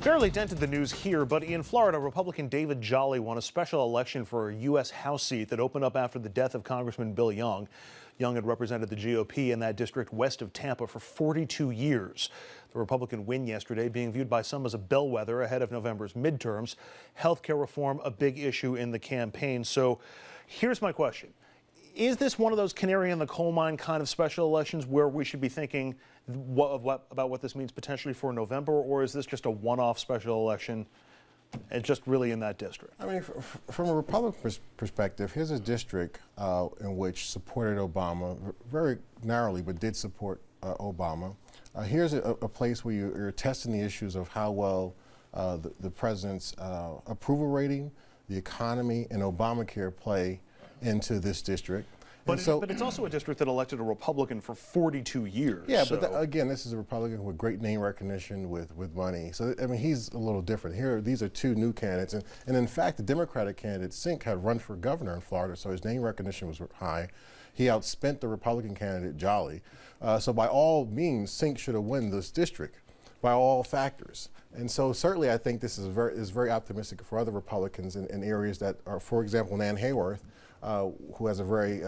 Barely dented the news here, but in Florida, Republican David Jolly won a special election for a U.S. House seat that opened up after the death of Congressman Bill Young. Young had represented the GOP in that district west of Tampa for 42 years. The Republican win yesterday being viewed by some as a bellwether ahead of November's midterms. Healthcare reform, a big issue in the campaign. So here's my question. Is this one of those canary in the coal mine kind of special elections where we should be thinking about what this means potentially for November, or is this just a one-off special election and just really in that district? I mean, from a Republican perspective, here's a district in which supported Obama very narrowly, but did support Obama. Here's a place where you're testing the issues of how well the president's approval rating, the economy, and Obamacare play into this district. But it's also a district that elected a Republican for 42 years. Yeah, so. But again, this is a Republican with great name recognition, with money. So, I mean, he's a little different. Here, these are two new candidates. And in fact, the Democratic candidate, Sink, had run for governor in Florida, so his name recognition was high. He outspent the Republican candidate, Jolly. So by all means, Sink should have won this district, by all factors. And so certainly I think this is very optimistic for other Republicans in areas that are, for example, Nan Hayworth, who has a very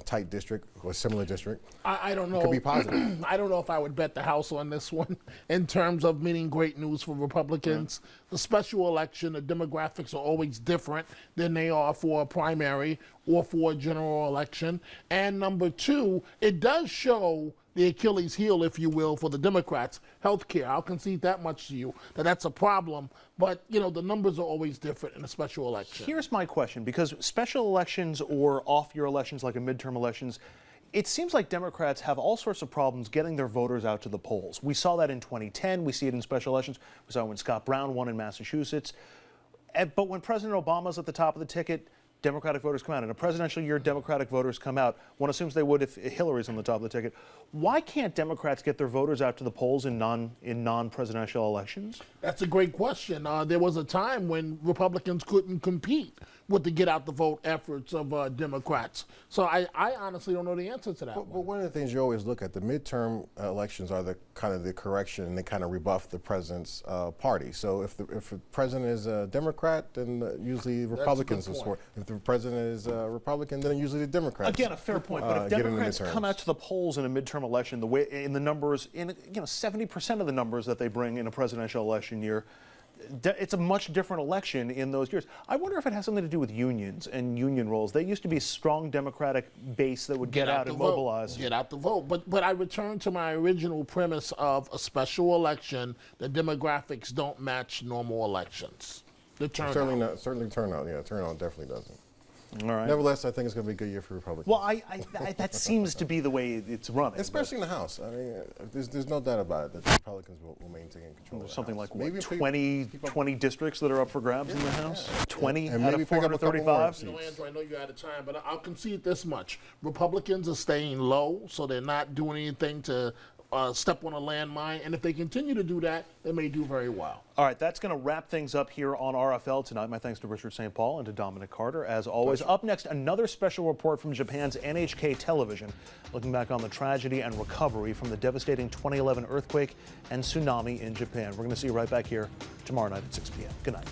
tight district or similar district. I don't know. Could be positive. I don't know if I would bet the house on this one in terms of meaning great news for Republicans. The special election, the demographics are always different than they are for a primary or for a general election. And number two, it does show the Achilles heel, if you will, for the Democrats, health care. I'll concede that much to you, that's a problem. But, the numbers are always different in a special election. Here's my question, because special elections or off-year elections like a midterm elections, it seems like Democrats have all sorts of problems getting their voters out to the polls. We saw that in 2010. We see it in special elections. We saw it when Scott Brown won in Massachusetts. But when President Obama's at the top of the ticket, Democratic voters come out. In a presidential year, Democratic voters come out. One assumes they would if Hillary's on the top of the ticket. Why can't Democrats get their voters out to the polls in non-presidential elections? That's a great question. There was a time when Republicans couldn't compete with the get-out-the-vote efforts of Democrats. So I honestly don't know the answer to that. But one of the things you always look at, the midterm elections are the kind of the correction, and they kind of rebuff the president's party. So if the president is a Democrat, then usually Republicans will support. If the president is a Republican, then usually the Democrats. Again, a fair point. But if Democrats come out to the polls in a midterm election, the way in the numbers, 70% of the numbers that they bring in a presidential election year, it's a much different election in those years. I wonder if it has something to do with unions and union roles. They used to be a strong Democratic base that would get out and mobilize. Get out the vote. But I return to my original premise of a special election. The demographics don't match normal elections. The turnout. Certainly turnout. Yeah, turnout definitely doesn't. All right. Nevertheless, I think it's going to be a good year for Republicans. Well, that seems to be the way it's running. Especially in the House. I mean, there's no doubt about it that the Republicans will maintain control. There's something House. like maybe 20 districts that are up for grabs in the House? 20 and out of 435? Andrew, I know you're out of time, but I'll concede this much. Republicans are staying low, so they're not doing anything to step on a landmine, and if they continue to do that, they may do very well. All right, that's going to wrap things up here on RFL tonight. My thanks to Richard St. Paul and to Dominic Carter, as always. Up next, another special report from Japan's NHK television, looking back on the tragedy and recovery from the devastating 2011 earthquake and tsunami in Japan. We're going to see you right back here tomorrow night at 6 p.m. Good night.